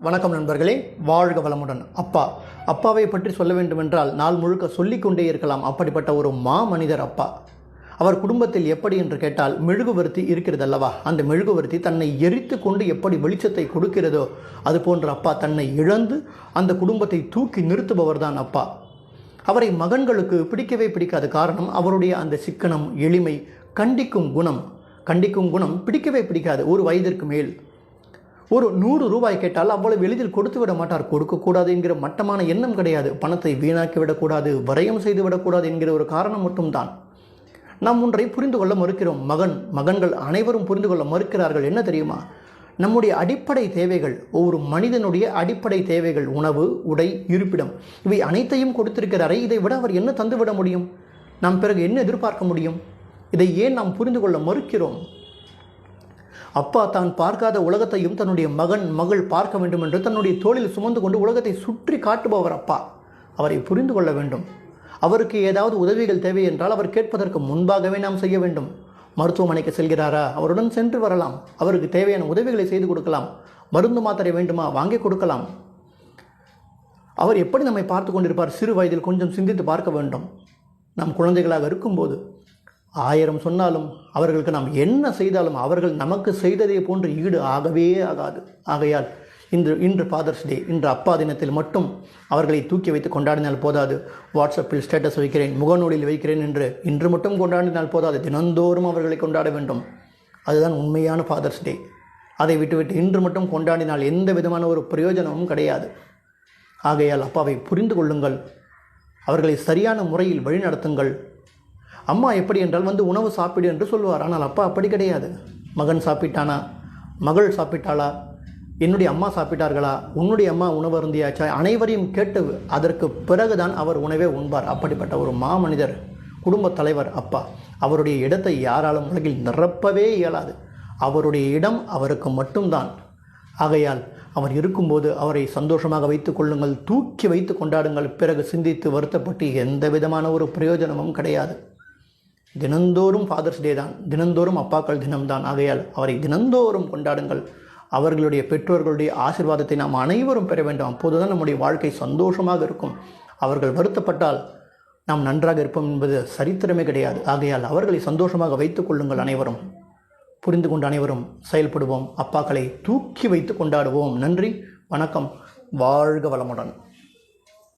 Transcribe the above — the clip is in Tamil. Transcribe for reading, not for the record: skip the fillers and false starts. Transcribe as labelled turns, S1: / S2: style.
S1: வணக்கம் நண்பர்களே, வாழ்க வளமுடன். அப்பாவை பற்றி சொல்ல வேண்டுமென்றால் நாள் முழுக்க சொல்லிக்கொண்டே இருக்கலாம். அப்படிப்பட்ட ஒரு மனிதர் அப்பா. அவர் குடும்பத்தில் எப்படி என்று கேட்டால், மெழுகுவர்த்தி இருக்கிறது அல்லவா, அந்த மெழுகுவர்த்தி தன்னை எரித்து கொண்டு எப்படி வெளிச்சத்தை கொடுக்கிறதோ அது போன்ற அப்பா தன்னை இழந்து அந்த குடும்பத்தை தூக்கி நிறுத்துபவர் தான் அப்பா. அவரை மகன்களுக்கு பிடிக்கவே பிடிக்காது. காரணம், அவருடைய அந்த சிக்கனம், எளிமை, கண்டிக்கும் குணம் பிடிக்கவே பிடிக்காது. ஒரு வயதிற்கு மேல் ஒரு 100 ரூபாய் கேட்டால் அவ்வளவு எளிதில் கொடுத்து விட மாட்டார். கொடுக்கக்கூடாது என்கிற மட்டமான எண்ணம் கிடையாது. பணத்தை வீணாக்கி விடக்கூடாது, விரயம் செய்து விடக்கூடாது என்கிற ஒரு காரணம் மட்டும்தான். நாம் ஒன்றை புரிந்து கொள்ள மறுக்கிறோம். மகன்கள் அனைவரும் புரிந்து கொள்ள மறுக்கிறார்கள். என்ன தெரியுமா? நம்முடைய அடிப்படை தேவைகள், ஒவ்வொரு மனிதனுடைய அடிப்படை தேவைகள், உணவு, உடை, இருப்பிடம், இவை அனைத்தையும் கொடுத்திருக்கிறாரே, இதை விட அவர் என்ன தந்துவிட முடியும்? நாம் பிறகு என்ன எதிர்பார்க்க முடியும்? இதை ஏன் நாம் புரிந்து கொள்ள மறுக்கிறோம்? அப்பா தான் பார்க்காத உலகத்தையும் தன்னுடைய மகள் பார்க்க வேண்டும் என்று தன்னுடைய தோளில் சுமந்து கொண்டு உலகத்தை சுற்றி காட்டுபவர் அப்பா. அவரை புரிந்து கொள்ள வேண்டும். அவருக்கு ஏதாவது உதவிகள் தேவை என்றால் அவர் கேட்பதற்கு முன்பாகவே நாம் செய்ய வேண்டும். மருத்துவமனைக்கு செல்கிறாரா, அவருடன் சென்று வரலாம். அவருக்கு தேவையான உதவிகளை செய்து கொடுக்கலாம். மருந்து மாத்திரை வேண்டுமா, வாங்கி கொடுக்கலாம். அவர் எப்படி நம்மை பார்த்து கொண்டிருப்பார்? சிறு வயதில் கொஞ்சம் சிந்தித்து பார்க்க வேண்டும். நாம் குழந்தைகளாக இருக்கும்போது 1000 சொன்னாலும் அவர்களுக்கு நாம் என்ன செய்தாலும் அவர்கள் நமக்கு செய்ததே போன்று ஈடு ஆகவே ஆகாது. ஆகையால் இன்று ஃபாதர்ஸ் டே, இன்று அப்பா தினத்தில் மட்டும் அவர்களை தூக்கி வைத்து கொண்டாடினால் போதாது. வாட்ஸ்அப்பில் ஸ்டேட்டஸ் வைக்கிறேன், முகநூலில் வைக்கிறேன் என்று இன்று மட்டும் கொண்டாடினால் போதாது. தினந்தோறும் அவர்களை கொண்டாட வேண்டும். அதுதான் உண்மையான ஃபாதர்ஸ் டே. அதை விட்டுவிட்டு இன்று மட்டும் கொண்டாடினால் எந்த விதமான ஒரு பிரயோஜனமும் கிடையாது. ஆகையால் அப்பாவை புரிந்து கொள்ளுங்கள். அவர்களை சரியான முறையில் வழிநடத்துங்கள். அம்மா எப்படி என்றால் உணவு சாப்பிடு என்று சொல்லுவார். ஆனால் அப்பா அப்படி கிடையாது. மகன் சாப்பிட்டானா, மகள் சாப்பிட்டாளா, என்னுடைய அம்மா சாப்பிட்டார்களா, உன்னுடைய அம்மா உணவு அருந்தியாச்சா, அனைவரையும் கேட்டு அதற்கு பிறகுதான் அவர் உணவே உண்பார். அப்படிப்பட்ட ஒரு மாமனிதர், குடும்பத் தலைவர் அப்பா. அவருடைய இடத்தை யாராலும் உலகில் நிரப்பவே இயலாது. அவருடைய இடம் அவருக்கு மட்டும்தான். ஆகையால் அவர் இருக்கும்போது அவரை சந்தோஷமாக வைத்துக் கொள்ளுங்கள், தூக்கி வைத்து கொண்டாடுங்கள். பிறகு சிந்தித்து வருத்தப்பட்டு எந்த விதமான ஒரு பிரயோஜனமும் கிடையாது. தினந்தோறும் ஃபாதர்ஸ் டே தான், தினந்தோறும் அப்பாக்கள் தினம்தான். ஆகையால் அவரை தினந்தோறும் கொண்டாடுங்கள். அவர்களுடைய பெற்றோர்களுடைய ஆசீர்வாதத்தை நாம் அனைவரும் பெற வேண்டும். அப்போதுதான் நம்முடைய வாழ்க்கை சந்தோஷமாக இருக்கும். அவர்கள் வருத்தப்பட்டால் நாம் நன்றாக இருப்போம் என்பது சரித்திரமே கிடையாது. ஆகையால் அவர்களை சந்தோஷமாக வைத்துக் கொள்ளுங்கள். அனைவரும் புரிந்து கொண்டு அனைவரும் செயல்படுவோம். அப்பாக்களை தூக்கி வைத்து கொண்டாடுவோம். நன்றி, வணக்கம், வாழ்க வளமுடன்.